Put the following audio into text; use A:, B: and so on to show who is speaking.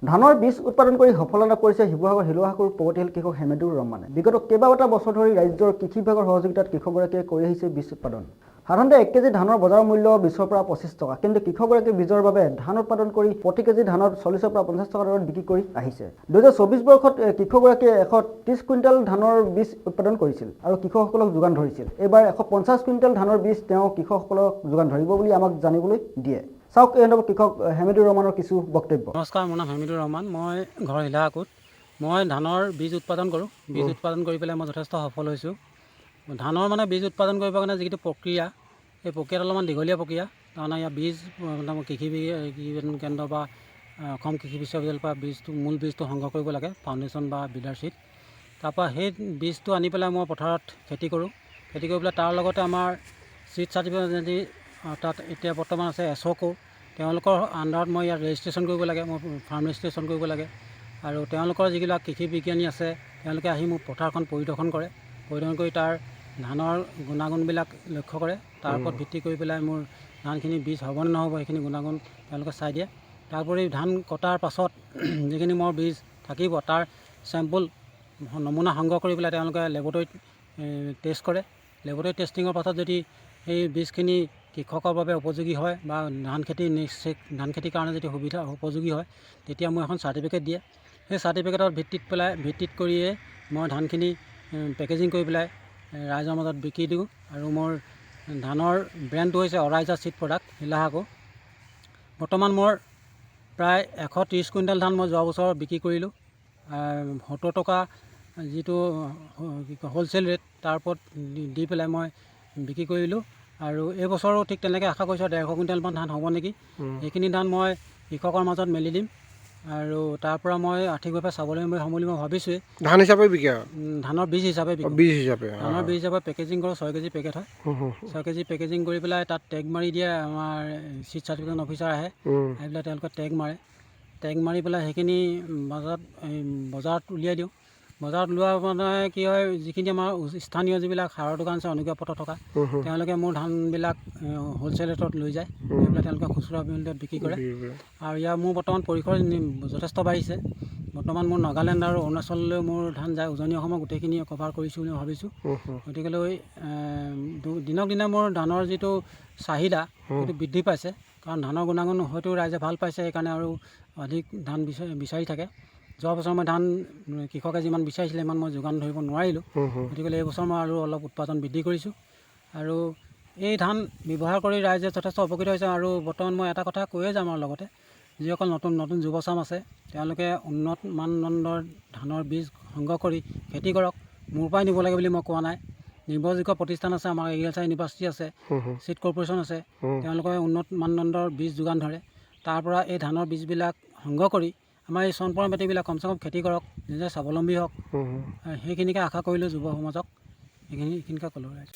A: ধানৰ বীজ উৎপাদন কৰি সফলতা কৰিছে শিৱসাগৰ হিলোহাকুৰ প্ৰগতিশীল কৃষক হেমেদুৰ ৰহমানে। বিগত কেইবাটা বছৰ ধৰি ৰাজ্যৰ কৃষি বিভাগৰ সহযোগিতাত কৃষকগৰাকীয়ে কৰি আহিছে বীজ উৎপাদন। সাধাৰণতে 1 কেজি ধানৰ বজাৰ মূল্য 20 পৰা 25 টকা, কিন্তু কৃষকগৰাকীয়ে বীজৰ বাবে ধান উৎপাদন কৰি প্ৰতি কেজি ধানত 40 পৰা 50 টকা দৰত বিক্ৰী কৰি আহিছে। 2024 বৰ্ষত কৃষকগৰাকীয়ে 130 কুইণ্টেল ধানৰ বীজ উৎপাদন কৰিছিল আৰু কৃষকসকলক যোগান ধৰিছিল। এইবাৰ 150 কুইণ্টেল ধানৰ বীজ তেওঁ কৃষকসকলক যোগান ধৰিব বুলি আমাক জানিবলৈ দিয়ে। চাওক এই কৃষক হেমেদুৰ ৰহমানৰ কিছু বক্তব্য।
B: নমস্কাৰ, মোৰ নাম হেমেদুৰ ৰহমান। মই ঘৰ হিলাহাকুত। মই ধানৰ বীজ উৎপাদন কৰোঁ। বীজ উৎপাদন কৰি পেলাই মই যথেষ্ট সফল হৈছোঁ। ধানৰ বীজ উৎপাদন কৰিবৰ কাৰণে যিটো প্ৰক্ৰিয়া, এই প্ৰক্ৰিয়াটো অলপমান দীঘলীয়া প্ৰক্ৰিয়া। তাৰমানে ইয়াৰ বীজ কৃষি বিজ্ঞান কেন্দ্ৰ বা অসম কৃষি বিশ্ববিদ্যালয়ৰ পৰা মূল বীজটো সংগ্ৰহ কৰিব লাগে, ফাউণ্ডেশ্যন বা বিডাৰ চিট। তাৰপৰা সেই বীজটো আনি পেলাই মই পথাৰত খেতি কৰোঁ। খেতি কৰি পেলাই তাৰ লগতে আমাৰ চিট চাৰ্টিফিকেট যদি তাত এতিয়া বৰ্তমান আছে এছ'কো, তেওঁলোকৰ আণ্ডাৰত মই ইয়াত ৰেজিষ্ট্ৰেশ্যন কৰিব লাগে, মই ফাৰ্ম ৰেজিষ্ট্ৰেশ্যন কৰিব লাগে। আৰু তেওঁলোকৰ যিবিলাক কৃষি বিজ্ঞানী আছে, তেওঁলোকে আহি মোক পথাৰখন পৰিদৰ্শন কৰে। পৰিদৰ্শন কৰি তাৰ ধানৰ গুণাগুণবিলাক লক্ষ্য কৰে। তাৰ ওপৰত ভিত্তি কৰি পেলাই মোৰ ধানখিনি বীজ হ'বনে নহ'ব সেইখিনি গুণাগুণ তেওঁলোকে চাই দিয়ে। তাৰোপৰি ধান কটাৰ পাছত যিখিনি মোৰ বীজ থাকিব, তাৰ চেম্পুল নমুনা সংগ্ৰহ কৰি পেলাই তেওঁলোকে লেবৰেটৰীত টেষ্ট কৰে। লেবৰেটৰী টেষ্টিঙৰ পাছত যদি সেই বীজখিনি কৃষকৰ বাবে উপযোগী হয় বা ধান খেতিৰ কাৰণে যদি উপযোগী হয়, তেতিয়া মোক এখন চাৰ্টিফিকেট দিয়ে। সেই চাৰ্টিফিকেটৰ ভিত্তিত কৰিয়ে মই ধানখিনি পেকেজিং কৰি পেলাই ৰাইজৰ মাজত বিক্ৰী দিওঁ। আৰু মোৰ ধানৰ ব্ৰেণ্ডটো হৈছে অৰাইজা চিড প্ৰডাক্ট হিলাহাকু। বৰ্তমান মোৰ প্ৰায় 130 কুইণ্টেল ধান মই যোৱা বছৰ বিক্ৰী কৰিলোঁ। 70 টকা যিটো হ'লচেল ৰেট, তাৰ ওপৰত দি পেলাই মই বিক্ৰী কৰিলোঁ। আৰু এই বছৰো ঠিক তেনেকৈ আশা কৰিছোঁ 150 কুইণ্টেলমান ধান হ'ব নেকি। সেইখিনি ধান মই কৃষকৰ মাজত মেলি দিম আৰু তাৰ পৰা মই আৰ্থিকভাৱে স্বাৱলম্বী হ'ম বুলি মই ভাবিছোঁৱেই।
C: ধান হিচাপে বিকে?
B: ধানৰ বীজ হিচাপে বিকো। ধানৰ বীজ হিচাপে পেকেজিং কৰোঁ। 6 কেজি পেকেট হয়। 6 কেজি পেকেজিং কৰি পেলাই তাত টেগ মাৰি দিয়ে। আমাৰ চিট চাৰ্টিফিকেট অফিচাৰ আহি পেলাই তেওঁলোকে টেগ মাৰে। টেগ মাৰি পেলাই সেইখিনি বজাৰত উলিয়াই দিওঁ। বজাৰত ওলোৱা কি হয়, যিখিনি আমাৰ স্থানীয় যিবিলাক সাৰৰ দোকান আছে অনুজ্ঞাপত্ৰ থকা, তেওঁলোকে মোৰ ধানবিলাক হ'লচেল ৰেটত লৈ যায়। এইবিলাক তেওঁলোকে খুচুৰা মূল্যত বিক্ৰী কৰে। আৰু মোৰ বৰ্তমান পৰিসৰ যথেষ্ট বাঢ়িছে। বৰ্তমান মোৰ নাগালেণ্ড আৰু অৰুণাচললৈ মোৰ ধান যায়। উজনি অসমৰ গোটেইখিনি কভাৰ কৰিছোঁ বুলি ভাবিছোঁ। গতিকেলৈ দিনক দিনে মোৰ ধানৰ যিটো চাহিদা সেইটো বৃদ্ধি পাইছে। কাৰণ ধানৰ গুণাগুণ হয়তো ৰাইজে ভাল পাইছে, সেইকাৰণে আৰু অধিক ধান বিচাৰি থাকে। যোৱা বছৰ মই ধান কৃষকে যিমান বিচাৰিছিলে সিমান মই যোগান ধৰিব নোৱাৰিলোঁ। গতিকে এই বছৰ মই আৰু অলপ উৎপাদন বৃদ্ধি কৰিছোঁ। আৰু এই ধান ব্যৱহাৰ কৰি ৰাইজে যথেষ্ট উপকৃত হৈছে। আৰু বৰ্তমান মই এটা কথা কৈয়ে যাম, আৰু লগতে যিসকল নতুন যুৱচাম আছে, তেওঁলোকে উন্নত মানদণ্ডৰ ধানৰ বীজ সংগ্ৰহ কৰি খেতি কৰক। মোৰ পৰাই নিব লাগে বুলি মই কোৱা নাই। নিৰ্ভৰযোগ্য প্ৰতিষ্ঠান আছে, আমাৰ এগ্ৰিকালচাৰ ইউনিভাৰ্চিটি আছে, চিড কৰ্প'ৰেশ্যন আছে, তেওঁলোকে উন্নত মানদণ্ডৰ বীজ যোগান ধৰে। তাৰ পৰা এই ধানৰ বীজবিলাক সংগ্ৰহ কৰি আমাৰ এই চনপৰা মাটিবিলাক কমচে কম খেতি কৰক, নিজে স্বাৱলম্বী হওক। সেইখিনিকে আশা কৰিলোঁ যুৱ সমাজক। এইখিনিকে ক'লোঁ ৰাইজক।